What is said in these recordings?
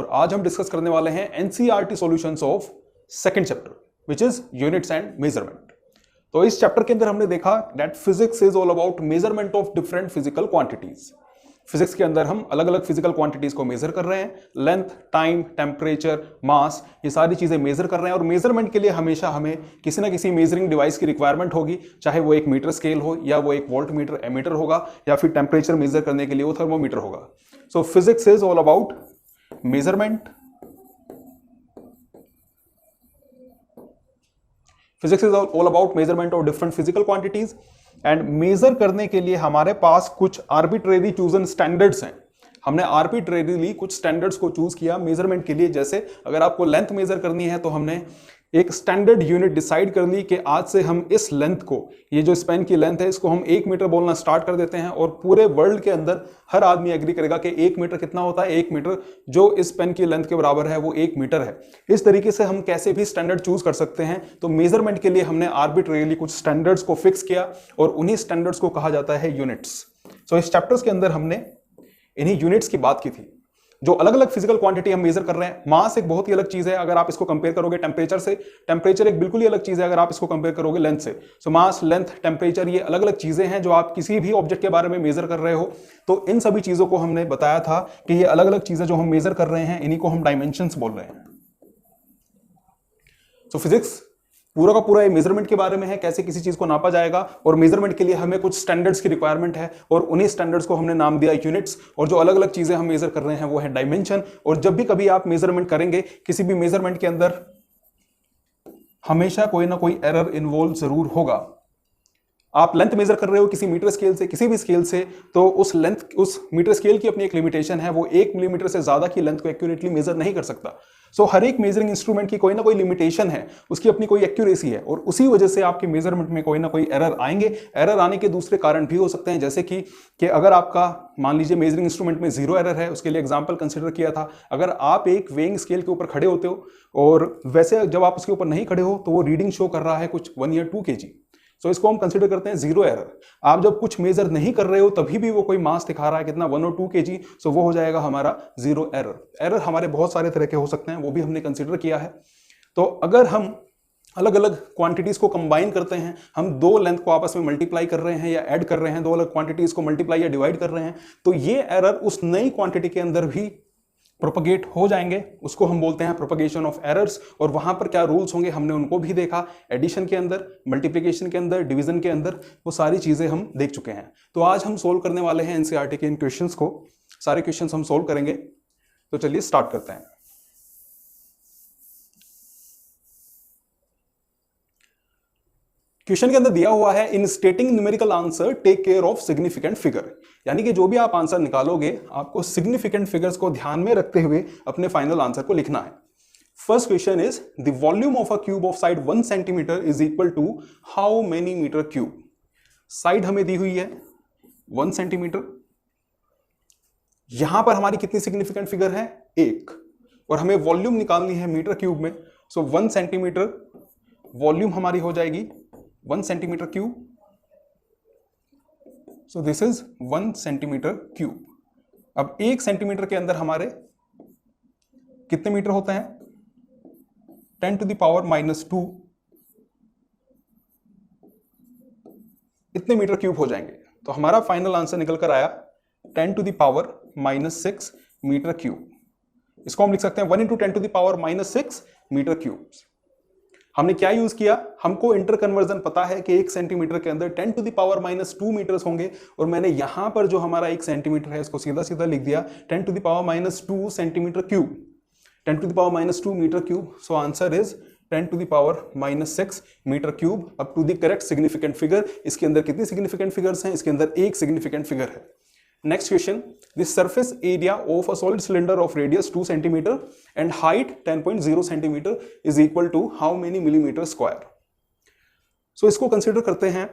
और आज हम डिस्कस करने वाले हैं NCERT solutions of second chapter which is units and measurement. तो इस चैप्टर के अंदर हमने देखा that physics is all about measurement of different physical quantities. Physics के अंदर हम अलग अलग फिजिकल क्वांटिटीज को मेजर कर रहे हैं, लेंथ, टाइम, टेम्परेचर, मास, ये सारी चीजें मेजर कर रहे हैं। और मेजरमेंट के लिए हमेशा हमें किसी ना किसी मेजरिंग डिवाइस की रिक्वायरमेंट होगी, चाहे वो एक मीटर स्केल हो या वो एक वोल्ट मीटर एमीटर होगा या फिर टेम्परेचर मेजर करने के लिए वो थर्मोमीटर होगा। So physics is all about measurement, physics is all about measurement of different physical quantities and measure करने के लिए हमारे पास कुछ आर्बिट्रेरी चूजन स्टैंडर्ड्स हैं। हमने आर्बिट्रेरीली कुछ स्टैंडर्ड्स को चूज किया मेजरमेंट के लिए। जैसे अगर आपको लेंथ मेजर करनी है तो हमने एक स्टैंडर्ड यूनिट डिसाइड कर ली कि आज से हम इस लेंथ को, ये जो स्पेन की लेंथ है, इसको हम 1 मीटर बोलना स्टार्ट कर देते हैं और पूरे वर्ल्ड के अंदर हर आदमी एग्री करेगा कि 1 मीटर कितना होता है, 1 मीटर जो इस पेन की लेंथ के बराबर है वो 1 मीटर है। इस तरीके से हम कैसे भी स्टैंडर्ड चूज कर सकते हैं। तो मेजरमेंट के लिए हमने आर्बिट्रेरीली कुछ स्टैंडर्ड्स को फिक्स किया और उन्हीं स्टैंडर्ड्स को कहा जाता है यूनिट्स। सो इस चैप्टर्स के अंदर हमने इन्हीं यूनिट्स की बात की थी। जो अलग अलग फिजिकल क्वांटिटी हम मेजर कर रहे हैं, मास एक बहुत ही अलग चीज है अगर आप इसको कंपेयर करोगे टेम्परेचर से, टेम्परेचर एक बिल्कुल ही अलग चीज है अगर आप इसको कंपेयर करोगे लेंथ से। सो मास, लेंथ, टेम्परेचर ये अलग अलग चीजें हैं जो आप किसी भी ऑब्जेक्ट के बारे में मेजर कर रहे हो। तो इन सभी चीजों को हमने बताया था कि ये अलग अलग चीजें जो हम मेजर कर रहे हैं इन्हीं को हम डायमेंशंस बोल रहे हैं। सो फिजिक्स पूरा का पूरा ये मेजरमेंट के बारे में है, कैसे किसी चीज को नापा जाएगा। और मेजरमेंट के लिए हमें कुछ स्टैंडर्ड्स की रिक्वायरमेंट है और उन्हीं स्टैंडर्ड्स को हमने नाम दिया यूनिट्स। और जो अलग अलग चीजें हम मेजर कर रहे हैं वो है डायमेंशन। और जब भी कभी आप मेजरमेंट करेंगे, किसी भी मेजरमेंट के अंदर हमेशा कोई ना कोई एरर इन्वॉल्व जरूर होगा। आप लेंथ मेजर कर रहे हो किसी मीटर स्केल से, किसी भी स्केल से, तो उस लेंथ, उस मीटर स्केल की अपनी एक लिमिटेशन है, वो 1 मिलीमीटर से ज्यादा की लेंथ को एक्यूरेटली मेजर नहीं कर सकता। सो हर एक मेजरिंग इंस्ट्रूमेंट की कोई ना कोई लिमिटेशन है, उसकी अपनी कोई एक्यूरेसी है और उसी वजह से आपके मेजरमेंट में कोई ना कोई एरर आएंगे। एरर आने के दूसरे कारण भी हो सकते हैं, जैसे कि अगर आपका मान लीजिए मेजरिंग इंस्ट्रूमेंट में 0 एरर है, उसके लिए एग्जांपल कंसीडर किया था। अगर आप एक वेइंग स्केल के ऊपर खड़े होते हो और वैसे जब आप उसके ऊपर नहीं खड़े हो तो वो रीडिंग शो कर रहा है कुछ 1 या 2 kg, सो इसको हम कंसीडर करते हैं 0 एरर। आप जब कुछ मेजर नहीं कर रहे हो तभी भी वो कोई मास दिखा रहा है कितना 1 और 2 kg, सो वो हो जाएगा हमारा 0 एरर। एरर हमारे बहुत सारे तरह के हो सकते हैं, वो भी हमने कंसीडर किया है। तो अगर हम अलग अलग क्वांटिटीज को कंबाइन करते हैं, हम 2 लेंथ को आपस में मल्टीप्लाई कर रहे हैं या ऐड कर रहे हैं, 2 अलग क्वांटिटीज को मल्टीप्लाई या डिवाइड कर रहे हैं, तो ये एरर उस नई क्वांटिटी के अंदर भी प्रोपगेट हो जाएंगे। उसको हम बोलते हैं प्रोपगेशन ऑफ एरर्स। और वहां पर क्या रूल्स होंगे हमने उनको भी देखा, एडिशन के अंदर, मल्टीप्लिकेशन के अंदर, डिवीजन के अंदर, वो सारी चीजें हम देख चुके हैं। तो आज हम सोल्व करने वाले हैं एनसीईआरटी के इन क्वेश्चंस को, सारे क्वेश्चंस हम सोल्व करेंगे। तो चलिए स्टार्ट करते हैं। क्वेश्चन के अंदर दिया हुआ है in stating numerical answer take care of significant figure, यानी कि जो भी आप आंसर निकालोगे आपको सिग्निफिकेंट फिगर्स को ध्यान में रखते हुए अपने फाइनल आंसर को लिखना है। First question is the volume of a cube of side 1 centimetre is equal to how many metre cube. Side हमें दी हुई है 1 सेंटीमीटर, यहां पर हमारी कितनी सिग्निफिकेंट फिगर है 1, और हमें वॉल्यूम निकालनी है मीटर क्यूब में। सो 1 सेंटीमीटर वॉल्यूम हमारी हो जाएगी 1 centimetre cube. So this is 1 centimetre cube. अब 1 सेंटीमीटर के अंदर हमारे कितने मीटर होते हैं 10 टू द पावर -2, इतने मीटर क्यूब हो जाएंगे। तो हमारा फाइनल आंसर निकल कर आया 10 to the power -6 metre cube. इसको हम लिख सकते हैं 1 × 10 to the power -6 metre cube. हमने क्या यूज किया, हमको इंटर कन्वर्जन पता है कि 1 सेंटीमीटर के अंदर 10 टू द पावर -2 मीटर्स होंगे, और मैंने यहां पर जो हमारा 1 सेंटीमीटर है इसको सीधा सीधा लिख दिया 10 to the power -2 centimetre cube, 10 to the power -2 metre cube. So answer is 10 to the power -6 metre cube. अब to the correct significant figure, इसके अंदर कितनी सिग्निफिकेंट फिगर्स हैं, इसके अंदर 1 सिग्निफिकेंट फिगर है। Next question, the surface area of a solid cylinder of radius 2 cm and height 10.0 cm is equal to how many millimeter square? So इसको consider करते हैं।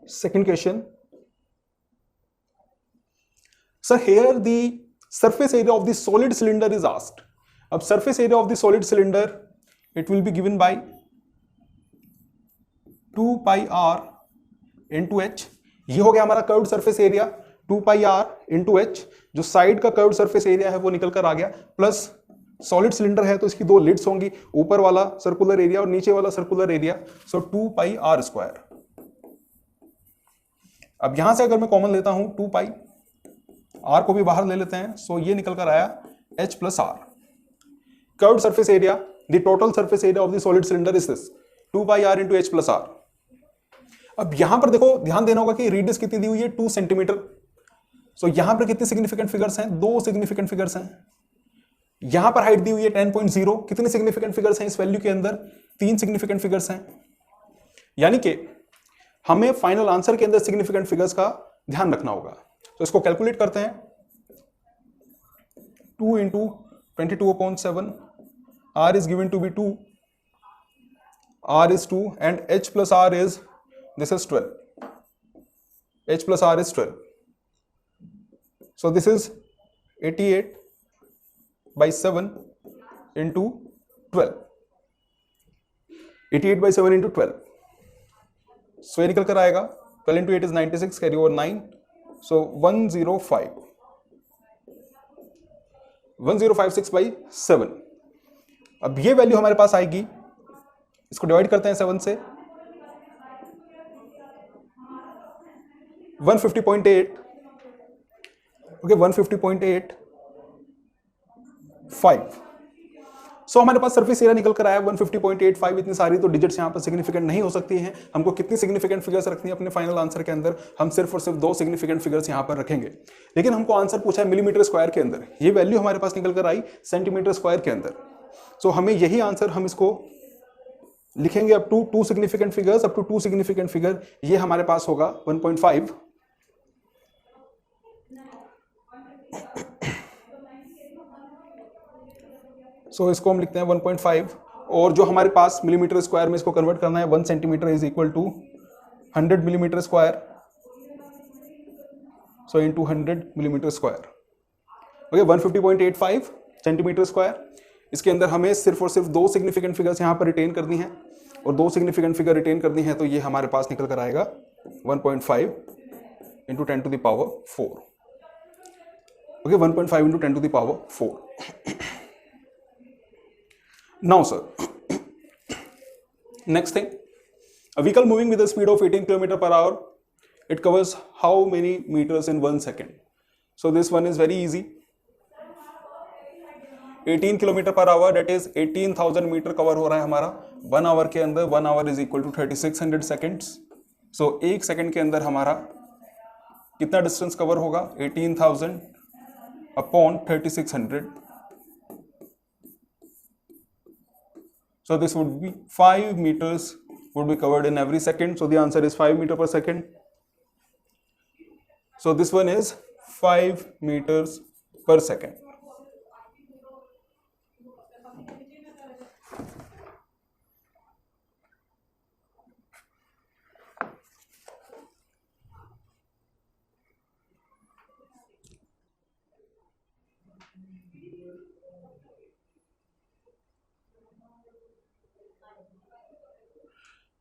Second question, sir here the surface area of the solid cylinder is asked. अब surface area of the solid cylinder it will be given by 2 pi r into h। ये हो गया हमारा curved surface area 2 pi r into h, जो side का curved surface area है वो निकल कर आ गया, प्लस सॉलिड सिलेंडर है तो इसकी दो लिड्स होंगी, ऊपर वाला सर्कुलर एरिया और नीचे वाला circular area, so 2 pi r square. अब यहां से अगर मैं कॉमन लेता हूं 2 पाई, आर को भी बाहर ले लेते हैं, सो ये निकल कर आया h plus r. Curved surface area, the total surface area of the solid cylinder is this 2 pi r into h plus r. अब यहां पर देखो, ध्यान देना होगा कि रेडियस कितनी दी हुई है 2 सेंटीमीटर। सो यहां पर कितने सिग्निफिकेंट फिगर्स हैं, 2 सिग्निफिकेंट फिगर्स हैं। यहां पर हाइट दी हुई है 10.0, कितने सिग्निफिकेंट फिगर्स हैं इस वैल्यू के अंदर, 3 सिग्निफिकेंट फिगर्स हैं। यानी कि हमें फाइनल आंसर के अंदर सिग्निफिकेंट फिगर्स का ध्यान रखना होगा। तो इसको कैलकुलेट करते हैं, 2 into 22/7, r is given to be 2, r is 2 and h plus r is, this is 12, h plus r is 12, so this is 88/7 into 12, 88/7 into 12, so ये निकल कर आएगा 12 into 8 is 96, carry over 9, so 1056/7। अब ये value हमारे पास आएगी, इसको divide करते हैं 7 से, 150.8, ओके 150.85। सो हमारे पास सरफेस एरिया निकल कर आया 150.85। इतनी सारी तो डिजिट्स यहाँ पर सिग्निफिकेंट नहीं हो सकती हैं। हमको कितनी सिग्निफिकेंट फिगर्स रखनी है अपने फाइनल आंसर के अंदर, हम सिर्फ और सिर्फ 2 सिग्निफिकेंट फिगर्स यहाँ पर रखेंगे। लेकिन हमको आंसर पूछा है मिलीमीटर स्क्वायर के अंदर, ये वैल्यू हमारे पास निकल कर आई सेंटीमीटर स्क्वायर के अंदर। सो हमें यही आंसर, हम इसको लिखेंगे up to 2 significant figures, up to 2 significant figure, ये हमारे पास होगा 1.5। सो इसको हम लिखते हैं 1.5, और जो हमारे पास मिलीमीटर स्क्वायर में इसको कन्वर्ट करना है, 1 centimetre is equal to 100 millimetre square, so into 100 millimetre square, okay 150.85 centimetre square. इसके अंदर हमें सिर्फ और सिर्फ 2 सिग्निफिकेंट फिगर्स यहाँ पर रिटेन करनी है, और 2 सिग्निफिकेंट फिगर रिटेन करनी है, तो ये हमारे पास निकल कर आएगा 1.5 into 10 to the power 4, okay 1.5 into 10 to the power 4। Now sir, next thing, a vehicle moving with a speed of 18 km/h, it covers how many meters in 1 second? So this one is very easy. 18 km/h, that is 18,000 metre cover हो रहा है हमारा 1 hour के अंदर। 1 hour is equal to 3600 seconds. So 1 second के अंदर हमारा कितना डिस्टेंस कवर होगा, 18,000 upon 3600, so this would be 5 meters would be covered in every second, so the answer is 5 meter per second. So this one is 5 meters per second.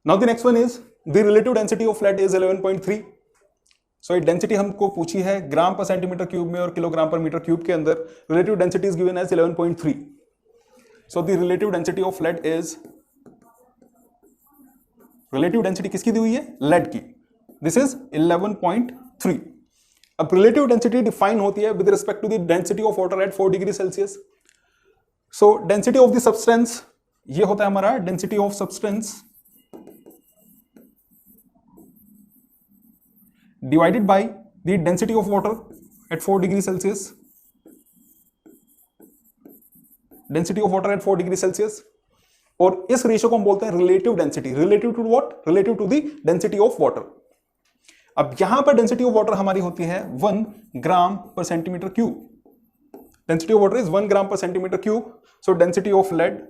Now the next one is the relative density of lead is 11.3. So ये density हमको पूछी है ग्राम per centimetre cube में और kilogram per metre cube के अंदर। Relative density is given as 11.3. So the relative density of lead is, relative density किसकी दी हुई है, लेड की, दिस इज 11.3. अब रिलेटिव डेंसिटी डिफाइन होती है with respect to the density of water at 4 degree Celsius. So density of the substance, ये होता है हमारा density of substance divided by the density of water at 4 degree Celsius. Density of water at 4 degree Celsius. और इस ratio को हम बोलते हैं relative density. Relative to what, relative to the density of water. अब यहां पर डेंसिटी ऑफ वाटर हमारी होती है 1 gram per centimetre cube. Density of water is 1 gram per centimetre cube. So density of lead,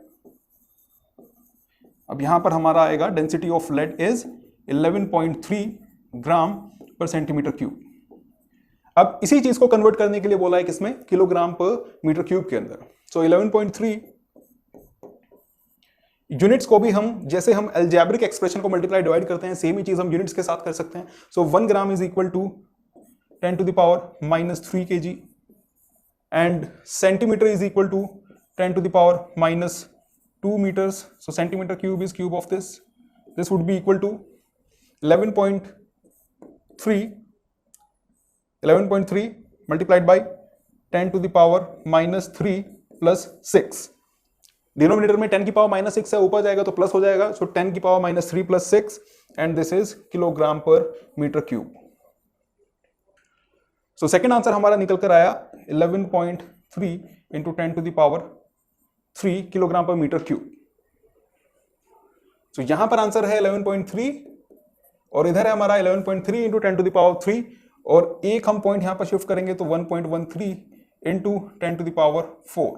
अब यहां पर हमारा आएगा density of lead is 11.3 gram per centimetre cube. अब इसी चीज को कन्वर्ट करने के लिए बोला है किसमें, किलोग्राम पर मीटर क्यूब के अंदर. सो 11.3 यूनिट्स को भी हम, जैसे हम अलजेब्रिक एक्सप्रेशन को मल्टीप्लाई डिवाइड करते हैं, सेम ही चीज हम यूनिट्स के साथ कर सकते हैं. So 1 gram is equal to 10 to the power minus 3 kg, and centimeter is equal to 10 to the power minus 2 meters. So centimeter cube is cube of this. This would be equal to 11.3 multiplied by 10 to the power minus 3 plus 6. Denominator में 10 की power minus 6 है, ऊपर जाएगा तो plus हो जाएगा. So 10 की power minus 3 plus 6 and this is kilogram per metre cube. So second answer हमारा निकल कर आया 11.3 into 10 to the power 3 kilogram per metre cube. So यहां पर आंसर है 11.3 और इधर है हमारा 11.3 इंटू 10 टू द पावर 3 और एक हम पॉइंट यहां पर शिफ्ट करेंगे तो 1.13 इंटू 10 टू द पावर 4.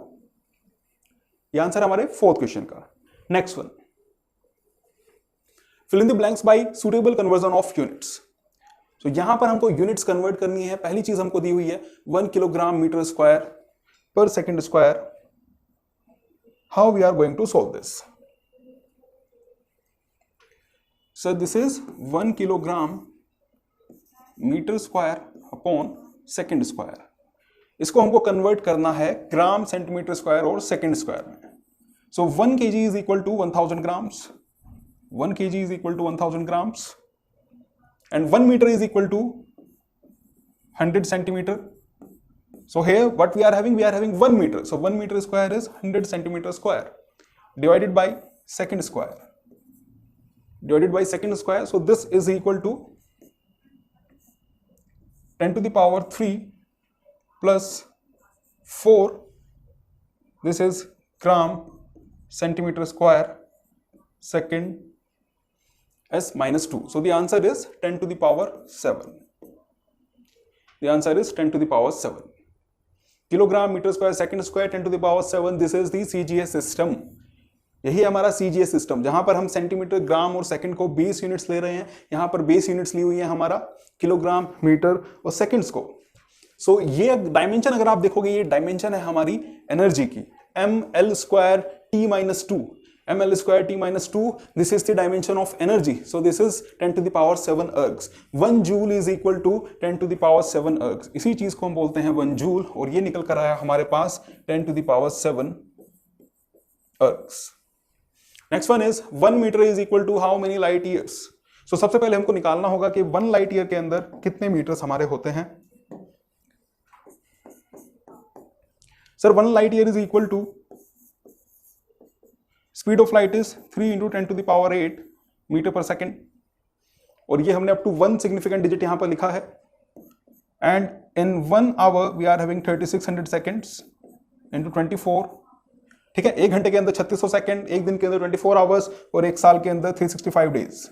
यह आंसर हमारे फोर्थ क्वेश्चन का. Next one, fill in the blanks by suitable conversion of units. तो यहां पर हमको यूनिट्स कन्वर्ट करनी है. पहली चीज हमको दी हुई है 1 kilogram metre square per second square. How we are going to solve this? Sir this is 1 kilogram metre square upon second square. इसको हमको कन्वर्ट करना है ग्राम, सेंटीमीटर स्क्वायर और सेकेंड स्क्वायर में. So 1 kg is equal to 1000 grams. 1 kg is equal to 1000 grams and 1 meter is equal to 100 centimeter. So here what we are having 1 meter. So 1 meter square is 100 centimeter square divided by second square. So this is equal to 10 to the power 3 plus 4. This is gram centimeter square second S minus 2. So the answer is 10 to the power 7. The answer is 10 to the power 7. Kilogram meter square second square 10 to the power 7. This is the CGS system. यही हमारा CGS system जहां पर हम centimetre, ग्राम और second को base units ले रहे हैं. यहां पर बेस यूनिट्स ली हुई है हमारा किलोग्राम, मीटर और सेकंड्स को. सो ये डायमेंशन अगर आप देखोगे, ये डायमेंशन है हमारी एनर्जी की. ml square t minus 2. ml square t minus 2, this is the dimension of energy. So this is 10 to the power 7 ergs. 1 joule is equal to 10 to the power 7 ergs. इसी चीज को हम बोलते हैं 1 joule और ये निकल कर आया हमारे पास 10 to the power 7 ergs. Next one is 1 meter is equal to how many light years? So सबसे पहले हमको निकालना होगा कि 1 light year के अंदर कितने मीटर्स हमारे होते हैं. Sir 1 light year is equal to speed of light is 3 into 10 to the power 8 metre per second और ये हमने अप टू 1 सिग्निफिकेंट डिजिट यहां पर लिखा है. And in 1 hour we are having 3600 seconds into 24. ठीक है, एक घंटे के अंदर 3600 सेकेंड, एक दिन के अंदर 24 आवर्स और एक साल के अंदर 365 डेज.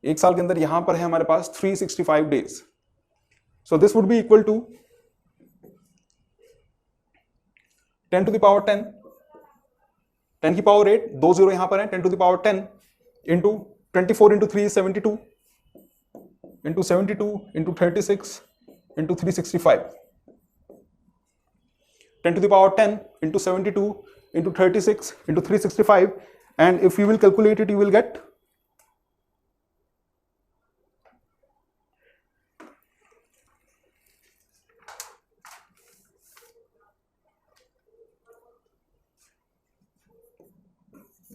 एक साल के अंदर यहां पर है हमारे पास 365 days. So this would be equal to 10 to the power 10, 10 की पावर 8, 2 जीरो यहां पर है, 10 to the power 10 into 24 into 3 72 into 72 into 36 into 365. 10 to the power 10 into 72 into 36 into 365, and if you will calculate it, you will get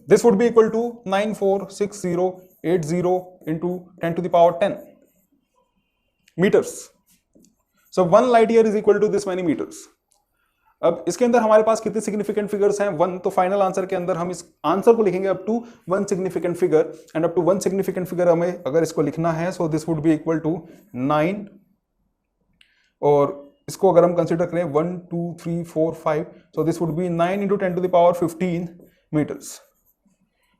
94608 into 10 to the power 10 meters. So 1 light year is equal to this many meters. अब इसके अंदर हमारे पास कितने significant figures हैं? 1. तो final answer के अंदर हम इस आंसर को लिखेंगे up to 1 significant figure, and up to 1 significant figure हमें अगर इसको लिखना है, so this would be equal to 9, और इसको अगर हम कंसीडर करें 1 2 3 4 5, so this would be 9 into 10 to the power 15 metres.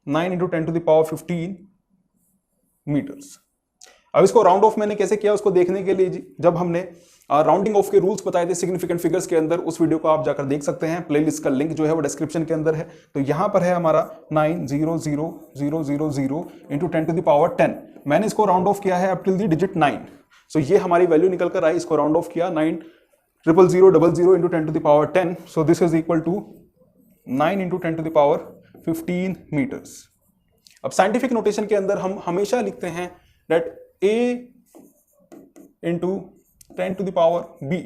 9 into 10 to the power 15 metres. अब इसको राउंड ऑफ मैंने कैसे किया उसको देखने के लिए जब हमने राउंडिंग ऑफ के रूल्स बताए थे सिग्निफिकेंट फिगर्स के अंदर, उस वीडियो को आप जाकर देख सकते हैं. प्लेलिस्ट का लिंक जो है वो डिस्क्रिप्शन के अंदर है. तो यहां पर है हमारा 9000000 इंटू 10 टू द पावर 10. मैंने इसको राउंड ऑफ किया है अप टिल द डिजिट 9. सो ये हमारी वैल्यू निकल कर आई. इसको राउंड ऑफ किया 9000000 into 10 to the power 10. So this is equal to 9 into 10 to the power 15 metres. अब साइंटिफिक नोटेशन के अंदर हम हमेशा लिखते हैं that A into 10 to the power b।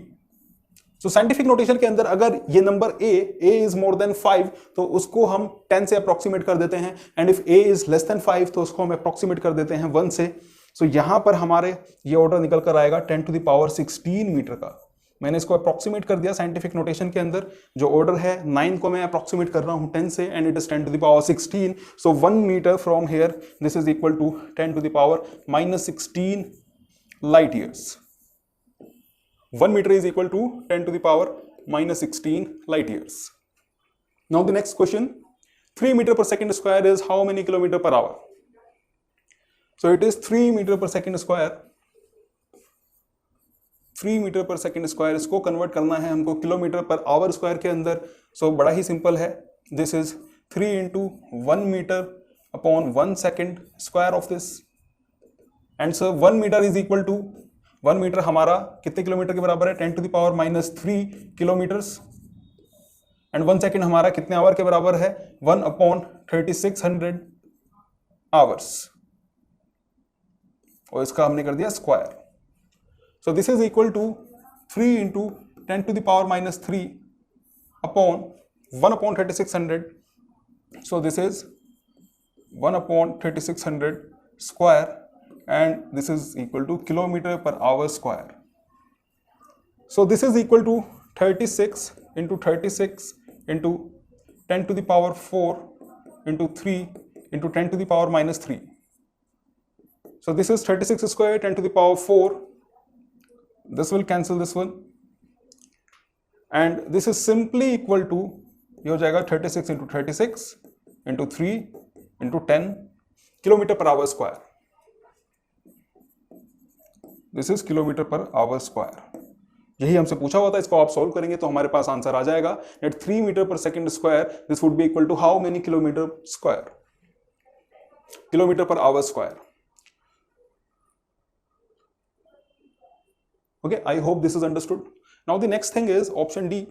So scientific notation के अंदर अगर ये number a is more than 5 तो उसको हम 10 से अप्रोक्सीमेट कर देते हैं, and if a is less than 5 तो उसको हम अप्रोक्सीमेट कर देते हैं 1 से। सो यहां पर हमारे ये ऑर्डर निकल कर आएगा 10 टू द पावर 16 मीटर का। मैंने इसको अप्रोक्सीमेट कर दिया साइंटिफिक नोटेशन के अंदर। जो ऑर्डर है 9 को मैं अप्रोक्सीमेट कर रहा हूं 10 से, and it is 10 to the power 16। So 1 metre from here this is equal to 10 to the power -16 light years. 1 meter is equal to 10 to the power -16 light years. Now the next question, 3 meter per second square is how many kilometer per hour? So it is 3 meter per second square। 3 meter per second square इसको convert करना है हमको kilometre per hour square के अंदर। सो बड़ा ही simple है, this is 3 into 1 meter upon 1 second square of this, and so 1 meter is equal to 1 metre हमारा कितने किलोमीटर के बराबर है? 10 to the power -3 kilometres. And 1 second हमारा कितने आवर के बराबर है? 1 अपॉन 3600 आवर्स, और इसका हमने कर दिया square. So this is equal to 3 into 10 to the power -3 upon 1 upon 3600। So this is 1 upon 3600 square, and this is equal to kilometer per hour square. So this is equal to 36 into 36 into 10 to the power 4 into 3 into 10 to the power -3. So this is 36 square 10 to the power 4. This will cancel this one, and this is simply equal to, ये हो जाएगा 36 into 36 into 3 into 10 kilometre per hour square. This is kilometre per hour square. यही हमसे पूछा हुआ था, इसको आप सॉल्व करेंगे तो हमारे पास आंसर आ जाएगा। At 3 metre per second square this would be equal to how many kilometre square, kilometre per hour square. Okay, I hope this is understood. Now the next thing is option D.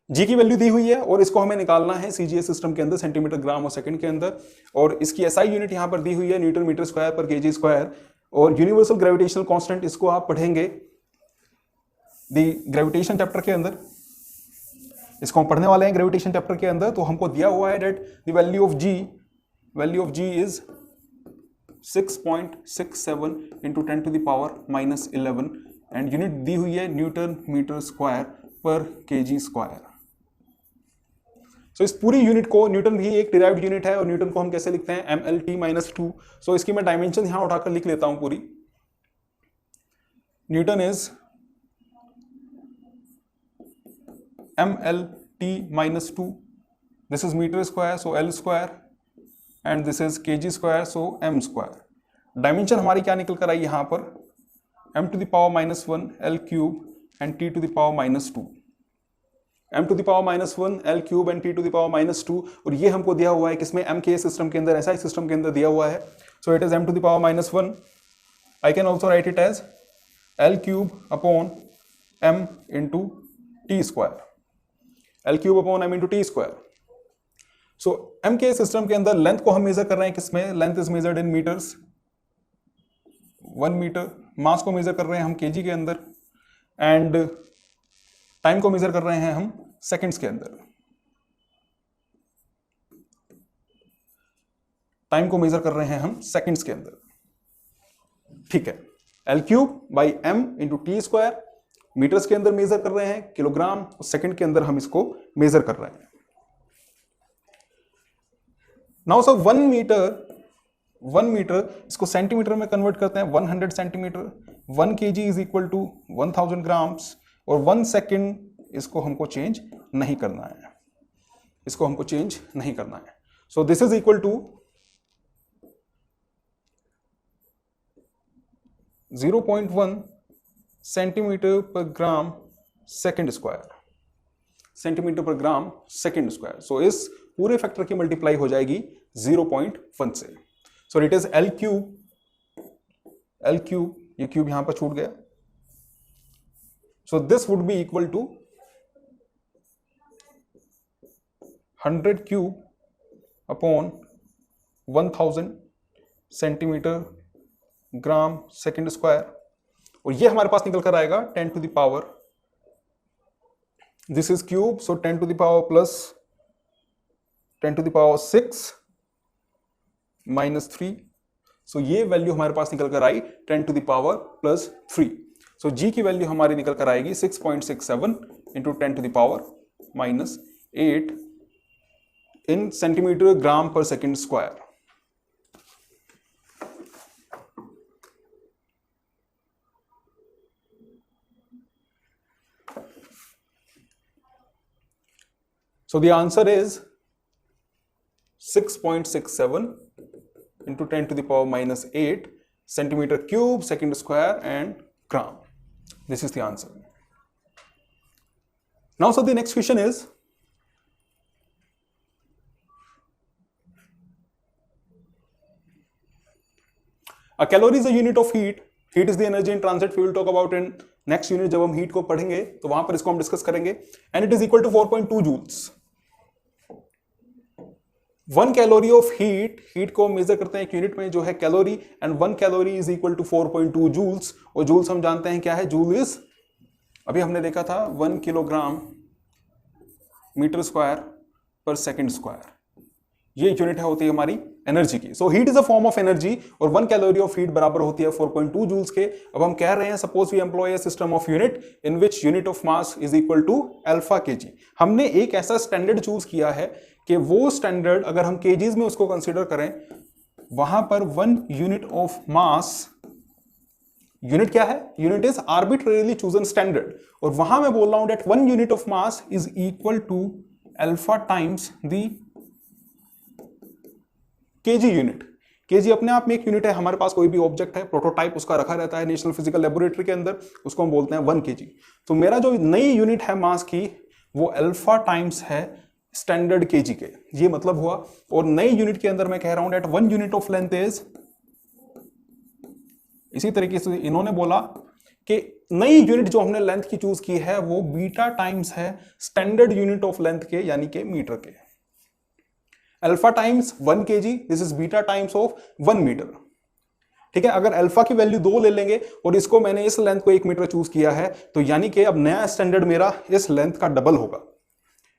G की value दी हुई है और इसको हमें निकालना है CGS system के अंदर सेंटीमीटर ग्राम और सेकंड के अंदर, और इसकी एसआई यूनिट यहां पर दी हुई है newton metre square per kg square. और यूनिवर्सल ग्रेविटेशनल कांस्टेंट इसको आप पढ़ेंगे दी ग्रेविटेशन चैप्टर के अंदर, इसको हम पढ़ने वाले हैं ग्रेविटेशन चैप्टर के अंदर। तो हमको दिया हुआ है that the value of G is 6.67 into 10 to the power -11, and unit दी हुई है newton metre square per kg square. So इस पूरी यूनिट को, न्यूटन भी एक डिराइव्ड यूनिट है और न्यूटन को हम कैसे लिखते हैं? mlt-2। सो इसकी मैं डायमेंशन यहां उठाकर लिख लेता हूं पूरी। Newton is mlt-2, this is metre square so l square, and this is kg square so m square. Dimension हमारी क्या निकल कर आई यहां पर? m to the power -1 l cube and t to the power -2, m to the power -1 l cube and t to the power -2। और ये हमको दिया हुआ है किसमें? m के सिस्टम के अंदर, SI सिस्टम के अंदर दिया हुआ है। So it is m to the power -1। I can also write it as l cube upon m into T square, l cube upon m into T square. So m के system के अंदर length को हम major कर रहे हैं किसमें? Length is measured in metres, 1 metre. Mass को मेजर कर रहे हैं हम केजी के अंदर, एंड टाइम को मेजर कर रहे हैं हम सेकंड्स के अंदर। टाइम को मेजर कर रहे हैं हम सेकंड्स के अंदर, ठीक है। L cube by M into T square, metres के अंदर मेजर कर रहे हैं, किलोग्राम, और सेकंड के अंदर हम इसको मेजर कर रहे हैं। नाउ सर 1 मीटर इसको सेंटीमीटर में कन्वर्ट करते हैं, 100 centimetre. 1 kg is equal to 1000 grams, और 1 सेकेंड इसको हमको चेंज नहीं करना है, इसको हमको चेंज नहीं करना है। So this is equal to 0.1 centimetre per gram second square, centimetre per gram second square. So इस पूरे फैक्टर की मल्टीप्लाई हो जाएगी 0.1 से। So it is L cube, ये क्यूब यहां पर छूट गया। So this would be equal to 100 cube upon 1000 centimetre gram second square, और ये हमारे पास निकल कर आएगा 10 to the power, this is cube, so 10 to the power plus 10 to the power 6 minus 3, so ये वैल्यू हमारे पास निकल कर आई 10 to the power plus 3। So G की वैल्यू हमारी निकल कर आएगी 6.67 into 10 to the power minus 8 in centimetre gram per second square. So the answer is 6.67 into 10 to the power minus 8 centimeter cube second square and gram. This is the answer. Now, so the next question is, a calorie is a unit of heat. Heat is the energy in transit. We will talk about in next unit जब हम heat को पढ़ेंगे तो वहां पर इसको हम discuss करेंगे। And it is equal to 4.2 joules. 1 calorie of heat को मेजर करते हैं एक यूनिट में जो है calorie, and 1 calorie is equal to 4.2 joules, और जूल्स हम जानते हैं क्या है, जूल इज, अभी हमने देखा था 1 किलोग्राम मीटर स्क्वायर पर सेकंड स्क्वायर, ये यूनिट है होती है हमारी एनर्जी की। So heat is a form of energy, और 1 कैलोरी ऑफ हीट बराबर होती है 4.2 जूल्स के। अब हम कह रहे हैं suppose we employ a system of unit in which unit of mass is equal to alpha kg. हमने एक ऐसा स्टैंडर्ड चूज किया है कि वो स्टैंडर्ड अगर हम केजीज में उसको कंसीडर करें, वहां पर 1 यूनिट ऑफ मास, यूनिट क्या है, unit is arbitrarily chosen standard, और वहां मैं बोल रहा हूं that 1 unit of mass is equal to alpha times the kg unit. Kg अपने आप में एक यूनिट है, हमारे पास कोई भी ऑब्जेक्ट है, प्रोटोटाइप उसका रखा रहता है नेशनल फिजिकल लेबोरेटरी के अंदर, उसको हम बोलते हैं 1 केजी। तो मेरा जो नई यूनिट है मास की वो अल्फा टाइम्स है स्टैंडर्ड केजी के, ये मतलब हुआ। और नई यूनिट के अंदर मैं कह रहा हूं that 1 unit of length is, इसी तरीके से इन्होंने बोला कि नई यूनिट जो हमने लेंथ की चूज की है वो बीटा टाइम्स है स्टैंडर्ड यूनिट ऑफ लेंथ के, यानी कि मीटर के। Alpha times 1 kg, this is beta times of 1 metre. ठीक है, अगर अल्फा की वैल्यू 2 ले लेंगे और इसको मैंने इस लेंथ को 1 मीटर चूज किया है, तो यानी कि अब नया स्टैंडर्ड मेरा इस लेंथ का डबल होगा।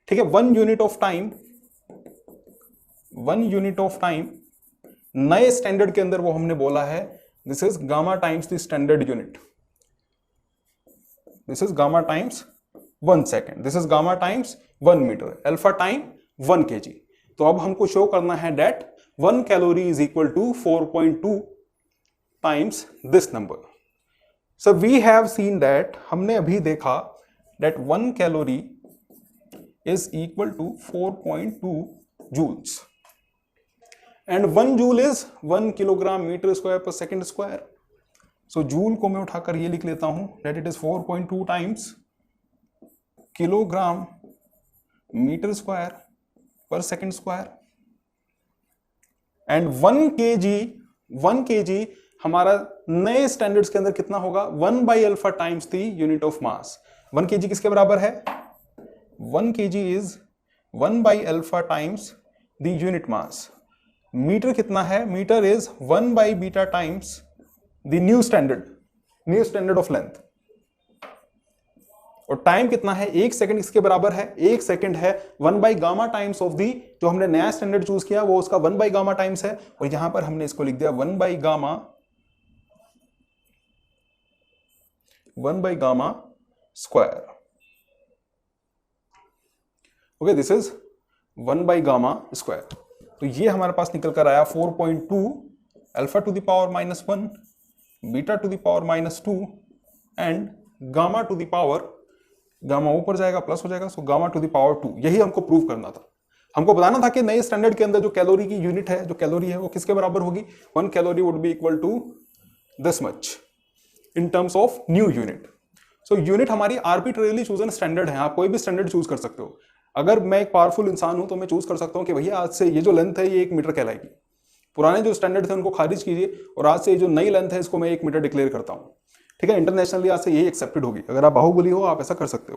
ठीक है, 1 unit of time, 1 unit of time नए स्टैंडर्ड के अंदर वो हमने बोला है this is gamma times the standard unit, this is gamma times 1 second, this is gamma times 1 metre, alpha time 1 kg. तो अब हमको शो करना है that 1 calorie is equal to 4.2 times this number. So we have seen that, हमने अभी देखा that 1 calorie is equal to 4.2 joules and 1 joule is 1 kilogram meter square per second square. So joule को मैं उठाकर ये लिख लेता हूं that it is 4.2 times kilogram meter square per second square and 1 kg हमारा नए स्टैंडर्ड्स के अंदर कितना होगा, 1 by alpha times the unit of mass। 1 kg किसके बराबर है, 1 kg is 1 by alpha times the unit mass। Metre कितना है, metre is 1 by beta times the new standard of length। और टाइम कितना है, 1 सेकंड इसके बराबर है, 1 सेकंड है 1 by gamma times of the, जो हमने नया स्टैंडर्ड चूज किया वो उसका 1 by गामा टाइम्स है, और यहां पर हमने इसको लिख दिया 1 by gamma square. Okay, this is 1 by gamma square. तो ये हमारे पास निकल कर आया 4.2 alpha two the power -1, beta two the power -2 and gamma two the power, gamma ऊपर जाएगा प्लस हो जाएगा, so gamma two the power 2। यही हमको प्रूव करना था। हमको बताना था कि नए स्टैंडर्ड के अंदर जो कैलोरी की यूनिट है, जो कैलोरी है वो किसके बराबर होगी, 1 calorie would be equal to this much in terms of new unit. So unit हमारी आर्बिट्रेरीली चूजन स्टैंडर्ड है, आप कोई भी स्टैंडर्ड चूज कर सकते हो। अगर मैं एक पावरफुल इंसान हूं तो मैं चूज कर सकता हूं कि भैया आज से ये जो लेंथ है ये 1 मीटर कहलाएगी, पुराने जो स्टैंडर्ड थे उनको खारिज कीजिए और आज से ये जो नई लेंथ है इसको मैं 1 मीटर डिक्लेयर करता हूं। ठीक है, इंटरनेशनली आज से यही एक्सेप्टेड होगी। अगर आप बाहुबली हो आप ऐसा कर सकते हो।